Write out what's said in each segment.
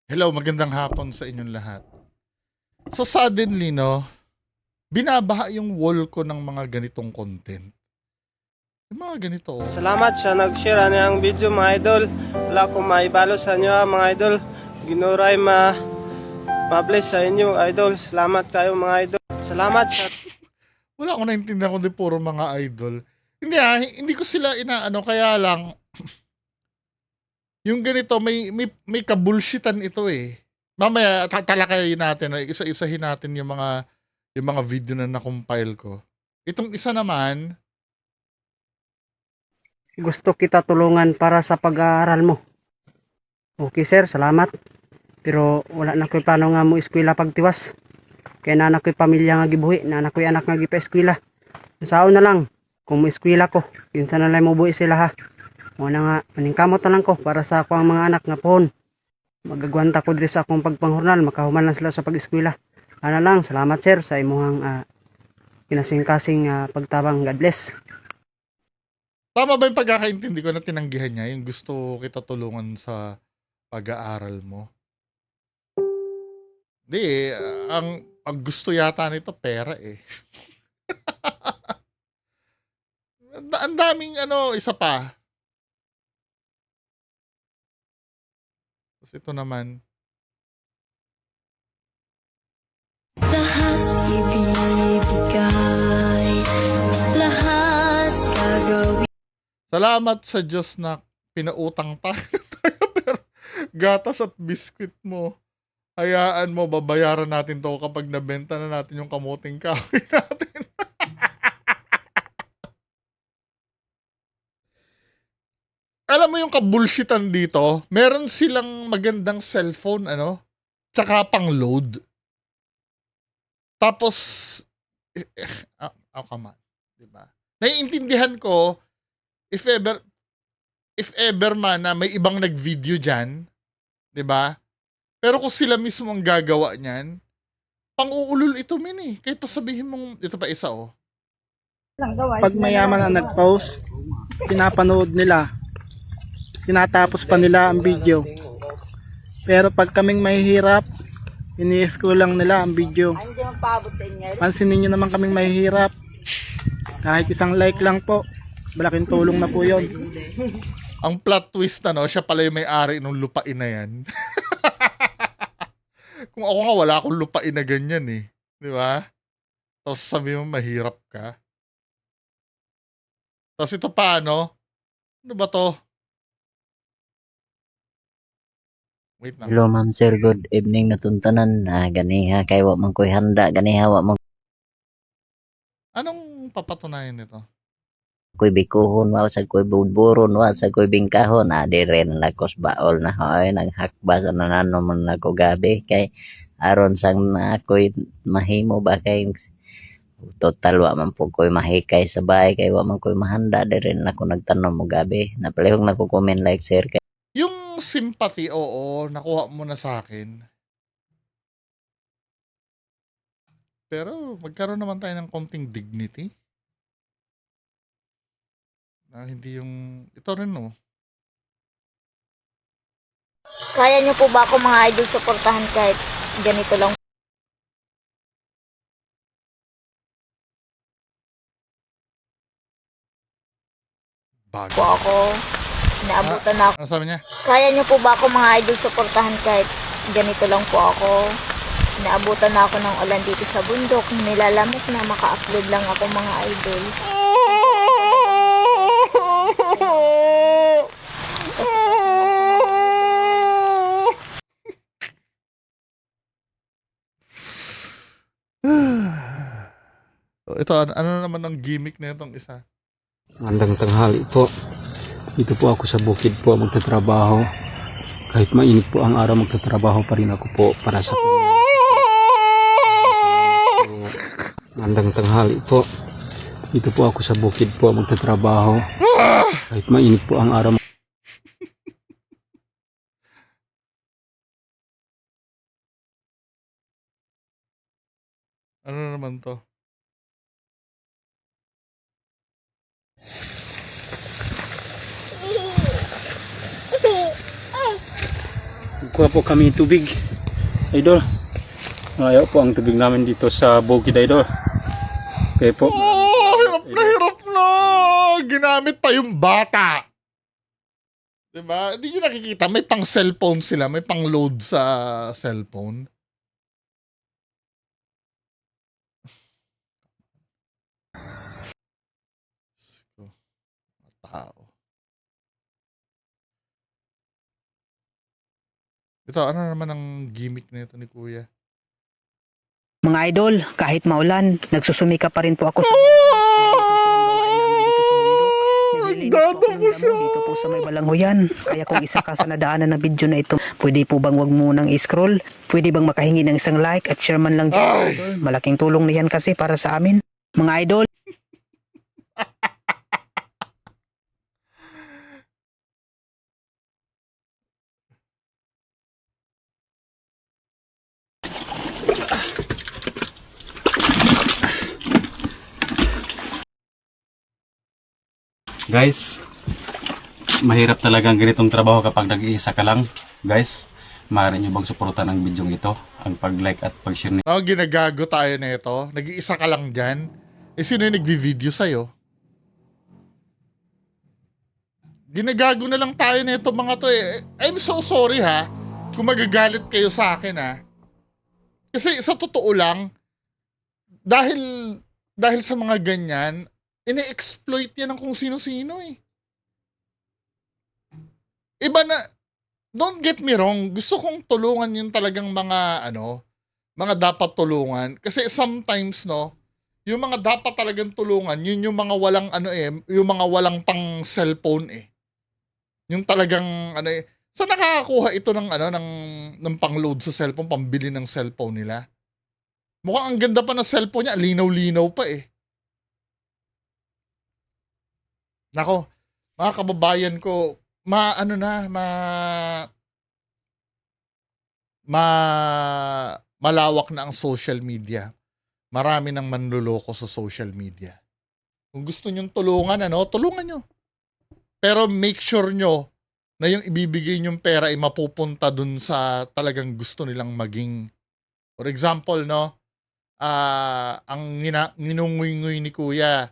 Hello, magandang hapon sa inyong lahat. So suddenly, no, binabaha yung wall ko ng mga ganitong content. Yung mga ganito, oh. Salamat sa nag-share ang video mga idol. Wala akong maibalo sa inyo mga idol. Ginuray ma-bless sa inyo idol. Salamat kayo mga idol. Salamat sa Wala akong naintindihan kundi puro mga idol. Hindi ko sila inaano, kaya lang, yung ganito, may kabulshitan ito eh. Mamaya, tatalakayin natin, isa-isahin natin yung mga video na na-compile ko. Itong isa naman, Gusto kita tulungan para sa pag-aaral mo. Okay sir, salamat. Pero wala na ko'y plano nga mo eskwela pagtiwas. Kaya na anak ko'y pamilya nga gibuhi, na anak ko'y anak nga gipa-eskwela. Saan na lang, kung mo eskwela ko, pinsan na lang mo buhi sila ha. Muna nga, maningkamot na lang ko para sa ako ang mga anak nga pohon. Magagwanta ko diri sa akong pagpanghurnal, makahuman lang sila sa pag-eskwela. Ano lang, salamat sir sa imuhang kinasing-kasing pagtabang. God bless. tama ba yung pagkakaintindi ko na tinanggihan niya, yung gusto kita tulungan sa pag-aaral mo? Hindi eh, ang gusto yata nito pera eh. Ang daming isa pa. Tapos ito naman. Lahat ibibigay, lahat gagawin. Salamat sa Diyos na pinautang tayo. Pero gatas at biskwit mo, hayaan mo, babayaran natin to kapag nabenta na natin yung kamuting kahoy natin. Alam mo yung kabulshitan dito, meron silang magandang cellphone, tsaka pang load. Tapos, come on, diba? Naiintindihan ko, if ever man na may ibang nag-video dyan, diba? Pero kung sila mismo ang gagawa niyan, pang-uulol ito min eh. Kahit sabihin mong, ito pa isa oh. Pag mayaman ang nag-post, pinapanood nila, tinatapos pa nila ang video. Pero pag kaming mahihirap, ini-scroll lang nila ang video. Pansinin nyo naman kaming mahihirap. Kahit isang like lang po, malaking tulong na po yun. Ang plot twist siya pala yung may-ari ng lupain na yan. Kung ako nga, wala akong lupain na ganyan eh. Di ba? Tapos sabi mo, mahirap ka. Tapos ito pa, ano ba to? Wait lang. Hello ma'am sir, good evening natuntanan. Ganiha kay wa man koy handa, ganiha wa man Anong papatunayan nito? koy bikuhon, wa sa koy budburon, wa sa koy bingkahon. Dire na lakos baol na hoy naghakbas na nano man nako gabi kay aron sang na koy mahimo ba kay total wa man po koy mahikay sa bahay kay wa man koy mahanda. Dire na ako nagtanom mo gabi. Napalihog na ko comment like sir kay Yung sympathy, oo, nakuha mo na sa akin. Pero magkaroon naman tayo ng konting dignity. Na hindi yung, ito rin no. Kaya nyo po ba ako mga idol suportahan kahit ganito lang Bago. po ako? Naabutan na ako. Ano sabi niya? Kaya nyo po ba ako mga idol suportahan kahit ganito lang po ako? Naabutan na ako ng ulan dito sa bundok. Nilalamok na maka-upload lang ako mga idol. Ito, ano naman ang gimmick na itong isa? Magandang tanghali po. Dito po ako sa bukid po magtatrabaho. Kahit mainit po ang araw, magtatrabaho pa rin ako po para sa pamilya. Magandang tanghali po. Dito po ako sa bukid po magtatrabaho. Kahit mainit po ang araw. Ano naman to? Kuha po kami tubig, idol. Ayaw po ang tubig namin dito sa bukid, idol. Kaya po, Hirap na hirap na. Ginamit pa yung bata. Diba? Hindi nyo nakikita, may pang cellphone sila, may pang load sa cellphone. Tao. Ito, ano naman ang gimmick na ito ni Kuya? Mga idol, kahit maulan, nagsusumika pa rin po ako sa Nagdadamo siya. dito po sa may balanghoyan. Kaya kung isa ka sa nadaanan na video na ito, pwede po bang wag mo nang i-scroll? Pwede bang makahingi ng isang like at share man lang dyan? Ay! Idol? Malaking tulong na yan kasi para sa amin. Mga idol, Guys, mahirap talagang ganitong trabaho kapag nag-iisa ka lang. Guys, maaari nyo bang suportan ang video ito? Ang pag-like at pag-share No, ginagago tayo na ito. Nag-iisa ka lang dyan. Eh, sino yung nagvi-video sa'yo? Ginagago na lang tayo na ito mga to eh. I'm so sorry ha. Kung magagalit kayo sa akin ha. Kasi sa totoo lang, dahil sa mga ganyan, ine-exploit yan ng kung sino-sino eh. Iba na, don't get me wrong, gusto kong tulungan yung talagang mga dapat tulungan. Kasi sometimes, no, yung mga dapat talagang tulungan, yun yung mga walang yung mga walang pang cellphone eh. Yung talagang saan nakakakuha ito ng pang-load sa cellphone, pambili ng cellphone nila? Mukhang ang ganda pa ng cellphone niya, linaw-linaw pa eh. Nako, mga kababayan ko, malawak na ang social media. Marami nang manluloko sa social media. Kung gusto nyong tulungan, tulungan nyo. Pero make sure nyo na yung ibibigay nyong pera ay mapupunta dun sa talagang gusto nilang maging. For example, ang ninunguy-nguy ni Kuya,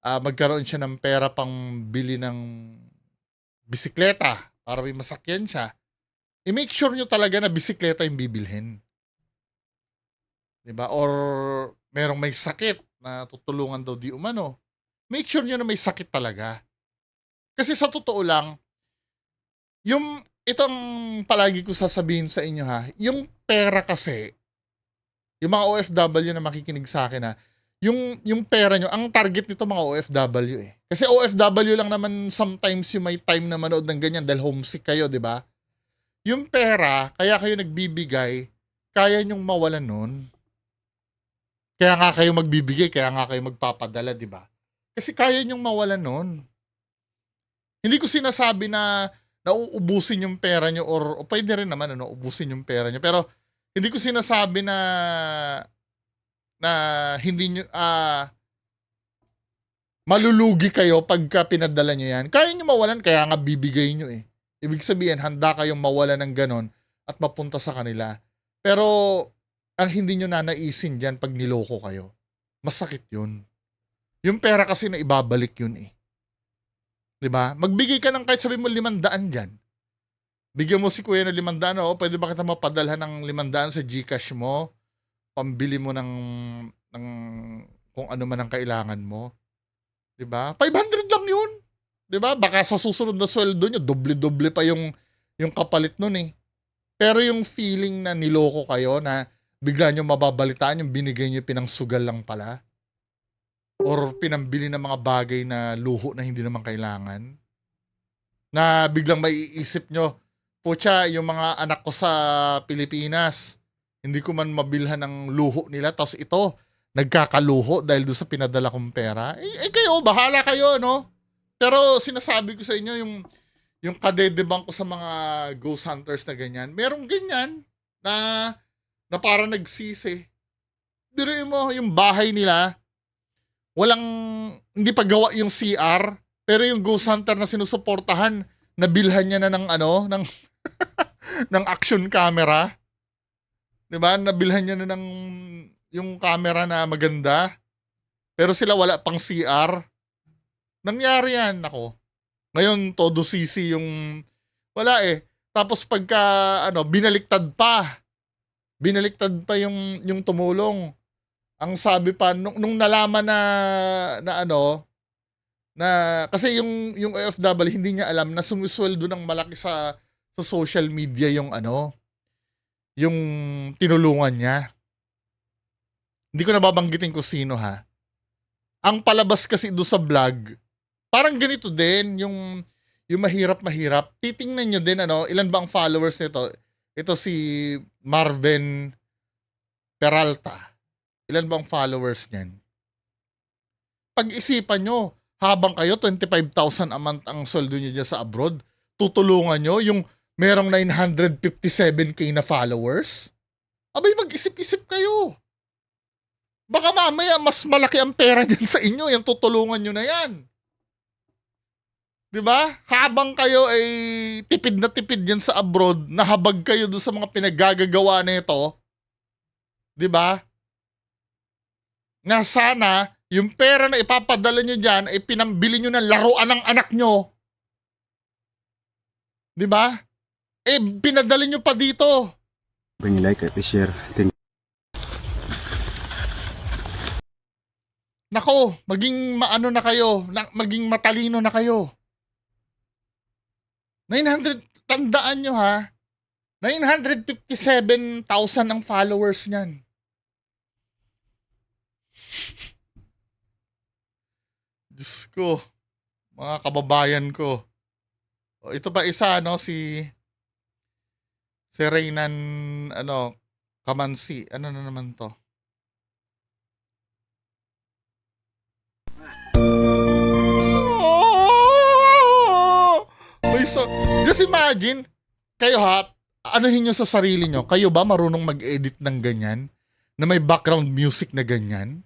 magkaroon siya ng pera pang bili ng bisikleta para may masakyan siya. I-make sure nyo talaga na bisikleta yung bibilhin. Diba? Or merong may sakit na tutulungan daw di umano. Make sure nyo na may sakit talaga. Kasi sa totoo lang, itong palagi ko sasabihin sa inyo ha, yung pera kasi, yung mga OFW na makikinig sa akin ha, yung pera nyo, ang target nito mga OFW eh. Kasi OFW lang naman sometimes yung may time na manood ng ganyan dahil homesick kayo, di ba? Yung pera, kaya kayo nagbibigay, kaya nyong mawalan nun. Kaya nga kayo magbibigay, kaya nga kayo magpapadala, di ba? Kasi kaya nyong mawalan nun. Hindi ko sinasabi na nauubusin yung pera nyo or pwede rin naman ubusin yung pera nyo. Pero hindi ko sinasabi na hindi nyo, malulugi kayo pagka pinadala nyo yan. Kaya nyo mawalan, kaya nga bibigay nyo eh. Ibig sabihin, handa kayong mawalan ng ganon at mapunta sa kanila. Pero, ang hindi nyo nanaisin dyan pag niloko kayo, masakit yun. Yung pera kasi na ibabalik yun eh. Diba? Magbigay ka ng kahit sabi mo 500 dyan. Bigyan mo si Kuya ng 500, pwede ba kita mapadalhan ng 500 sa GCash mo? Pambili mo ng kung ano man ang kailangan mo. 'Di ba? 500 lang 'yun. 'Di ba? Baka sa susunod na sweldo nyo, doble-doble pa yung kapalit nun eh. Pero yung feeling na niloko kayo na bigla nyo mababalitaan yung binigay nyo pinangsugal lang pala. Or pinambili ng mga bagay na luho na hindi naman kailangan. Na biglang maiisip nyo, pucha, yung mga anak ko sa Pilipinas, hindi ko man mabilhan ng luho nila. Tapos ito, nagkakaluho dahil doon sa pinadala kong pera. Kayo, bahala kayo, no? Pero sinasabi ko sa inyo, yung kadedebang ko sa mga ghost hunters na ganyan, merong ganyan na parang nagsisi. Diruin mo, yung bahay nila, hindi pa gawa yung CR, pero yung ghost hunter na sinusuportahan, nabilhan niya na ng ng action camera. 'Di ba? Nabilhan niya na ng yung camera na maganda. Pero sila wala pang CR. Nangyari yan, nako. Ngayon, todo sisi yung wala eh. Tapos pagka binaliktad pa. Binaliktad pa yung tumulong. Ang sabi pa nung nalaman na kasi yung OFW hindi niya alam na sumisweldo ng malaki sa social media yung tinulungan niya. Hindi ko nababanggitin kung sino ha. Ang palabas kasi do sa vlog, parang ganito din yung mahirap-mahirap. Titingnan nyo din ilan ba ang followers nito? Ito si Marvin Peralta. Ilan ba ang followers niyan? Pag-isipan nyo, habang kayo 25,000 a month ang sweldo nyo dyan sa abroad, tutulungan nyo yung merong 957k na followers? Abay, mag-isip-isip kayo. Baka mamaya mas malaki ang pera dyan sa inyo, yung tutulungan nyo na yan. 'Di ba? Habang kayo ay tipid na tipid yan sa abroad, nahabag kayo doon sa mga pinaggagawa nito, 'di ba? Nga sana, yung pera na ipapadala nyo dyan ay pinambili nyo ng laruan ng anak nyo. 'Di ba? Pinadala nyo pa dito. Bring like at share. Thank Nako, maging na kayo, maging matalino na kayo. 900, tandaan nyo ha, 957,000 ang followers niyan. Diyos ko, mga kababayan ko. O, ito pa isa, si Reynan, Kamansi. Ano na naman to? Just imagine, kayo ha, anuhin nyo sa sarili nyo, kayo ba marunong mag-edit ng ganyan? Na may background music na ganyan?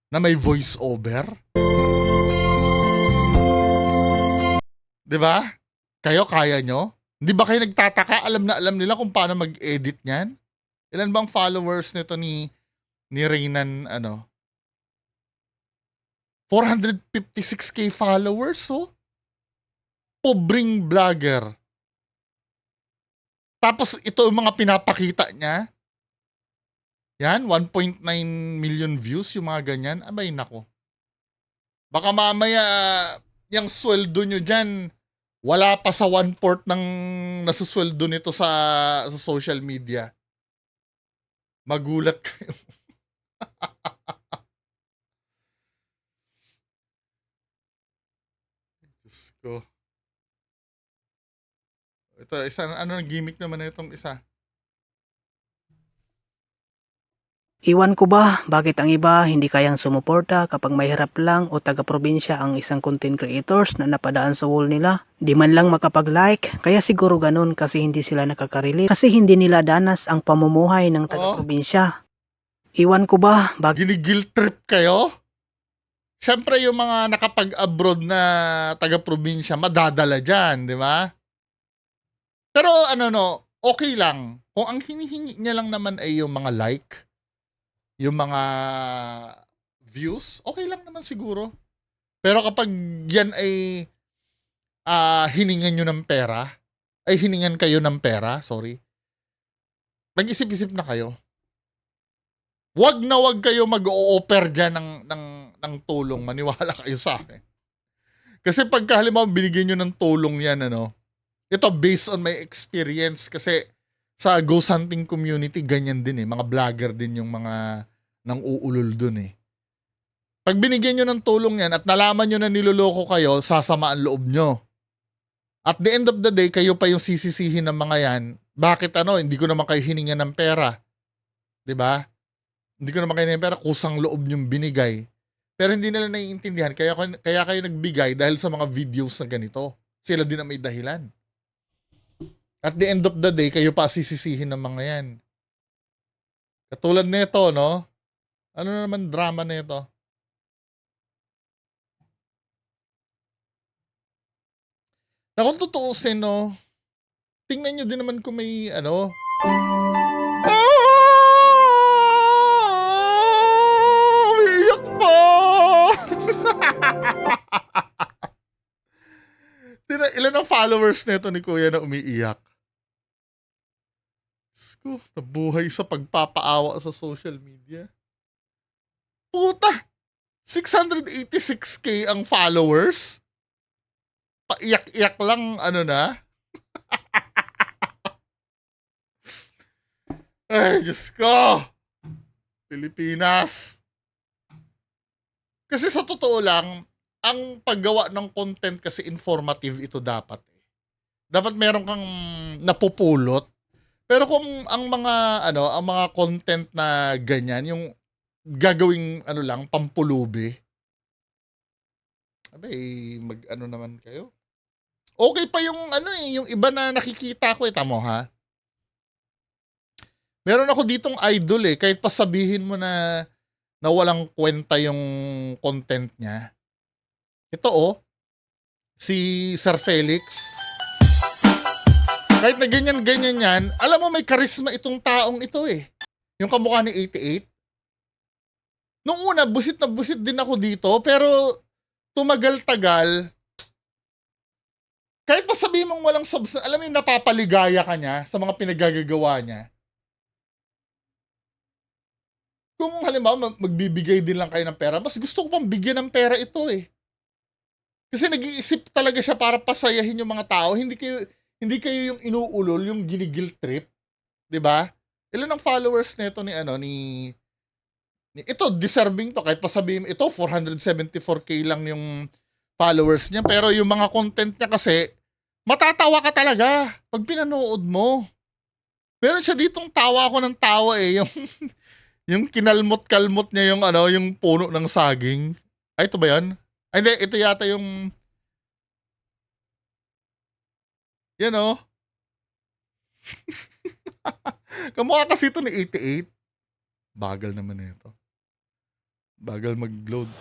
Na may voice over? Diba? Kayo, kaya nyo? Hindi ba kayo nagtataka? Alam na alam nila kung paano mag-edit niyan? Ilan bang followers nito ni Reynan, 456k followers, oh? Pobreng vlogger. Tapos ito yung mga pinapakita niya. Yan, 1.9 million views yung mga ganyan. Abay nako. Baka mamaya yung sweldo nyo dyan, wala pa sa 1/4 ng nasusweldo nito sa social media. Magulat kayo. Diyos ko. Ito, isa, gimmick naman na itong isa. Iwan ko ba bakit ang iba hindi kayang sumuporta kapag mahirap lang o taga-probinsya ang isang content creators na napadaan sa wall nila? Di man lang makapag-like, kaya siguro ganun kasi hindi sila nakaka-relate. Kasi hindi nila danas ang pamumuhay ng taga-probinsya. Iwan ko ba bakit Ginigil trip kayo? Siyempre yung mga nakapag-abroad na taga-probinsya, madadala dyan, di ba? Pero okay lang. Kung ang hinihingi niya lang naman ay yung mga like, yung mga views, okay lang naman siguro. Pero kapag yan ay hiningan nyo ng pera, ay hiningan kayo ng pera, sorry, mag-isip-isip na kayo. Wag na wag kayo mag-o-offer dyan ng tulong, maniwala kayo sa akin. Kasi pagka halimbawa binigyan nyo ng tulong yan, ito based on my experience kasi sa ghost hunting community, ganyan din mga vlogger din yung mga nang uulol dun Pag binigyan nyo ng tulong yan at nalaman nyo na niloloko kayo, sasama ang loob nyo. At the end of the day, kayo pa yung sisisihin ng mga yan. Bakit hindi ko naman kayo hiningan ng pera. 'Di ba? Hindi ko naman kayo hiningan ng pera, kusang loob nyong binigay. Pero hindi nila naiintindihan, kaya kayo nagbigay dahil sa mga videos na ganito. Sila din ang may dahilan. At the end of the day, kayo pa sisisihin ng mga yan. Katulad nito, ano naman drama nito? Na kung tutuusin, tingnan nyo din naman kung may ano. Umiiyak pa! Ilan ang followers nito ni Kuya na umiiyak? Diyos ko, nabuhay sa pagpapaawa sa social media. Puta! 686k ang followers? Paiyak-iyak lang, ano na? Ay, Diyos ko! Pilipinas! Kasi sa totoo lang, ang paggawa ng content kasi informative ito dapat. Dapat meron kang napupulot. Pero kung ang mga content na ganyan, yung gagawing lang, pampulubi, abay, mag-ano naman kayo. Okay pa yung yung iba na nakikita ko, tamo ha. Meron ako ditong idol kahit pa sabihin mo na walang kwenta yung content niya. Ito si Sir Felix. Kahit na ganyan-ganyan yan, alam mo may karisma itong taong ito Yung kamukha ni 88. Nung una, busit na busit din ako dito, pero tumagal-tagal, kahit pa sabihin mong walang substance, alam mo yung napapaligaya ka niya sa mga pinagagagawa niya. Kung halimbawa magbibigay din lang kayo ng pera, mas gusto ko pang bigyan ng pera ito Kasi nag-iisip talaga siya para pasayahin yung mga tao, hindi kayo yung inuulol, yung ginigil trip, 'di ba? Ilan ang followers nito ni ito deserving to kahit pa sabihin ito 474k lang yung followers niya, pero yung mga content niya kasi matatawa ka talaga pag pinanood mo. Meron siya ditong tawa ako ng tawa yung yung kinalmot-kalmot niya yung puno ng saging. Ay, ito ba 'yan? Ay, hindi, ito yata yung yan kamukha kasi ito ni 88. Bagal naman ito. Bagal mag-load.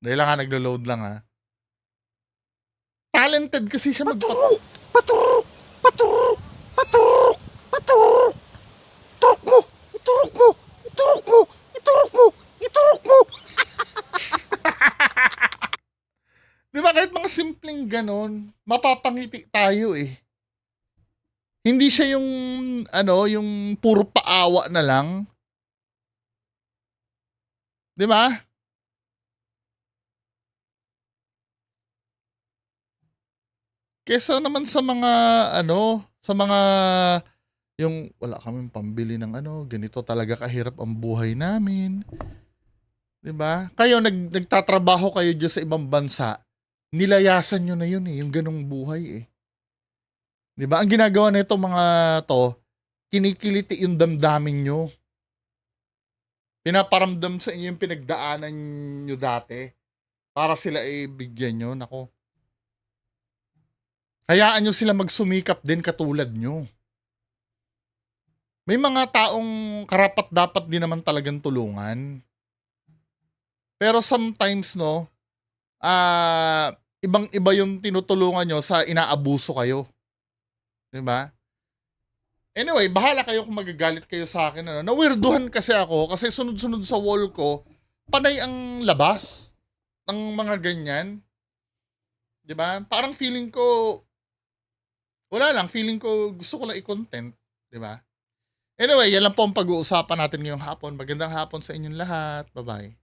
Dahil lang naglo-load lang Talented kasi siya Paturok mo! Di ba kahit mga simpleng ganon, mapapangiti tayo Hindi siya yung yung puro paawa na lang. Di ba? Kesa naman sa mga sa mga yung wala kaming pambili ng ganito talaga kahirap ang buhay namin. 'Di ba? Kayo nagtatrabaho kayo diyan sa ibang bansa. Nilayasan nyo na yun yung ganong buhay 'Di ba? Ang ginagawa nito mga to, kinikiliti yung damdamin nyo. Pinaparamdam sa inyo yung pinagdaanan nyo dati para sila bigyan nyo. Nako. Hayaan nyo sila magsumikap din katulad nyo. May mga taong karapat-dapat din naman talagang tulungan. Pero sometimes ibang-iba yung tinutulungan nyo sa inaabuso kayo. 'Di ba? Anyway, bahala kayo kung magagalit kayo sa akin. Nawirduhan kasi ako kasi sunod-sunod sa wall ko, panay ang labas ng mga ganyan. 'Di ba? Parang feeling ko gusto ko lang i-content, 'di ba? Anyway, yan lang po ang pag-uusapan natin ngayong hapon. Magandang hapon sa inyong lahat. Bye-bye.